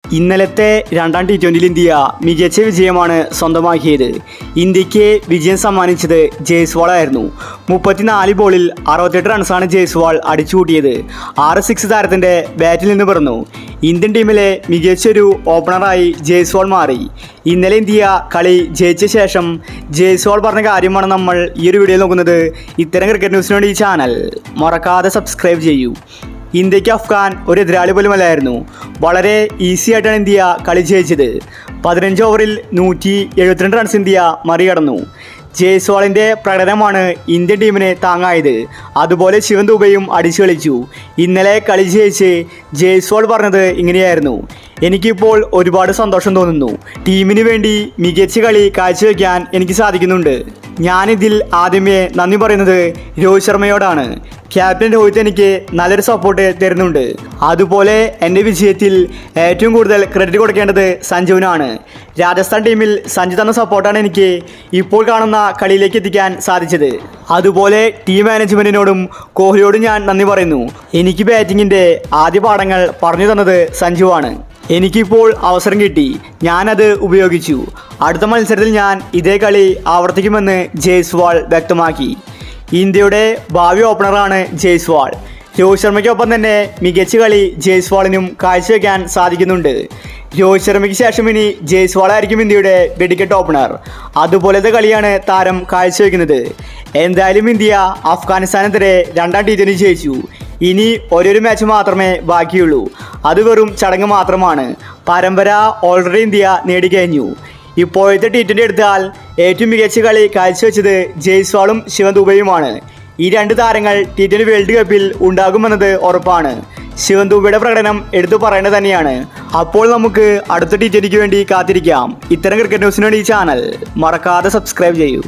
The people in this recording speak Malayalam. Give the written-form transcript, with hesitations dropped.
ഇന്നലത്തെ രണ്ടാം ടി20യിൽ ഇന്ത്യ മികച്ച വിജയമാണ് സ്വന്തമാക്കിയത്. ഇന്ത്യക്ക് വിജയം സമ്മാനിച്ചത് ജയ്സ്വാളായിരുന്നു. 34 ബോളിൽ 68 റൺസാണ് ജയ്സ്വാൾ അടിച്ചുകൂട്ടിയത്. 6 താരത്തിൻ്റെ ബാറ്റിൽ നിന്ന് പിറന്നു. ഇന്ത്യൻ ടീമിലെ മികച്ചൊരു ഓപ്പണറായി ജയ്സ്വാൾ മാറി. ഇന്നലെ ഇന്ത്യ കളി ജയിച്ച ശേഷം ജയ്സ്വാൾ പറഞ്ഞ കാര്യമാണ് നമ്മൾ ഈ ഒരു വീഡിയോയിൽ നോക്കുന്നത്. ഇത്തരം ക്രിക്കറ്റ് ന്യൂസിന് വേണ്ടി ഈ ചാനൽ മറക്കാതെ സബ്സ്ക്രൈബ് ചെയ്യൂ. ഇന്ത്യക്ക് അഫ്ഗാൻ ഒരു എതിരാളി പോലുമല്ലായിരുന്നു. വളരെ ഈസി ആയിട്ടാണ് ഇന്ത്യ കളി ജയിച്ചത്. 15 ഓവറിൽ 172 റൺസ് ഇന്ത്യ മറികടന്നു. ജയ്സ്വാളിൻ്റെ പ്രകടനമാണ് ഇന്ത്യൻ ടീമിന് താങ്ങായത്. അതുപോലെ ശിവൻ ദുബെയും അടിച്ചു കളിച്ചു. ഇന്നലെ കളി ജയിച്ച് ജയ്സ്വാൾ പറഞ്ഞത് ഇങ്ങനെയായിരുന്നു: എനിക്കിപ്പോൾ ഒരുപാട് സന്തോഷം തോന്നുന്നു. ടീമിന് വേണ്ടി മികച്ച കളി കാഴ്ചവെക്കാൻ എനിക്ക് സാധിക്കുന്നുണ്ട്. ഞാനിതിൽ ആദ്യമേ നന്ദി പറയുന്നത് രോഹിത് ശർമ്മയോടാണ്. ക്യാപ്റ്റൻ രോഹിത് എനിക്ക് നല്ലൊരു സപ്പോർട്ട് തരുന്നുണ്ട്. അതുപോലെ എൻ്റെ വിജയത്തിൽ ഏറ്റവും കൂടുതൽ ക്രെഡിറ്റ് കൊടുക്കേണ്ടത് സഞ്ജുവിനാണ്. രാജസ്ഥാൻ ടീമിൽ സഞ്ജു തന്ന സപ്പോർട്ടാണ് എനിക്ക് ഇപ്പോൾ കാണുന്ന കളിയിലേക്ക് എത്തിക്കാൻ സാധിച്ചത്. അതുപോലെ ടീം മാനേജ്മെൻറ്റിനോടും കോഹ്ലിയോടും ഞാൻ നന്ദി പറയുന്നു. എനിക്ക് ബാറ്റിങ്ങിൻ്റെ ആദ്യ പാഠങ്ങൾ പറഞ്ഞു തന്നത് സഞ്ജുവാണ്. എനിക്കിപ്പോൾ അവസരം കിട്ടി, ഞാനത് ഉപയോഗിച്ചു. അടുത്ത മത്സരത്തിൽ ഞാൻ ഇതേ കളി ആവർത്തിക്കുമെന്ന് ജയ്സ്വാൾ വ്യക്തമാക്കി. ഇന്ത്യയുടെ ഭാവി ഓപ്പണറാണ് ജയ്സ്വാൾ. രോഹിത് ശർമ്മയ്ക്കൊപ്പം തന്നെ മികച്ച കളി ജയ്സ്വാളിനും കാഴ്ചവെക്കാൻ സാധിക്കുന്നുണ്ട്. രോഹിത് ശർമ്മയ്ക്ക് ശേഷം ഇനി ജയ്സ്വാളായിരിക്കും ഇന്ത്യയുടെ വെടിക്കെട്ട് ഓപ്പണർ. അതുപോലത്തെ കളിയാണ് താരം കാഴ്ചവെക്കുന്നത്. എന്തായാലും ഇന്ത്യ അഫ്ഗാനിസ്ഥാനെതിരെ രണ്ടാം ടി20 ജയിച്ചു. ഇനി ഒരു മാച്ച് മാത്രമേ ബാക്കിയുള്ളൂ. അത് വെറും ചടങ്ങ് മാത്രമാണ്. പരമ്പര ഓൾറെഡി ഇന്ത്യ നേടിക്കഴിഞ്ഞു. ഇപ്പോഴത്തെ ടി20 എടുത്താൽ ഏറ്റവും മികച്ച കളി കാഴ്ചവെച്ചത് ജയ്സ്വാളും ശിവൻ ദുബെയുമാണ്. ഈ രണ്ട് താരങ്ങൾ ടി20 വേൾഡ് കപ്പിൽ ഉണ്ടാകുമെന്നത് ഉറപ്പാണ്. ശിവൻ ദുബെയുടെ പ്രകടനം എടുത്തു പറയേണ്ടത് തന്നെയാണ്. അപ്പോൾ നമുക്ക് അടുത്ത ടി20ക്ക് വേണ്ടി കാത്തിരിക്കാം. ഇത്തരം ക്രിക്കറ്റ് ന്യൂസിന് വേണ്ടി ഈ ചാനൽ മറക്കാതെ സബ്സ്ക്രൈബ് ചെയ്യൂ.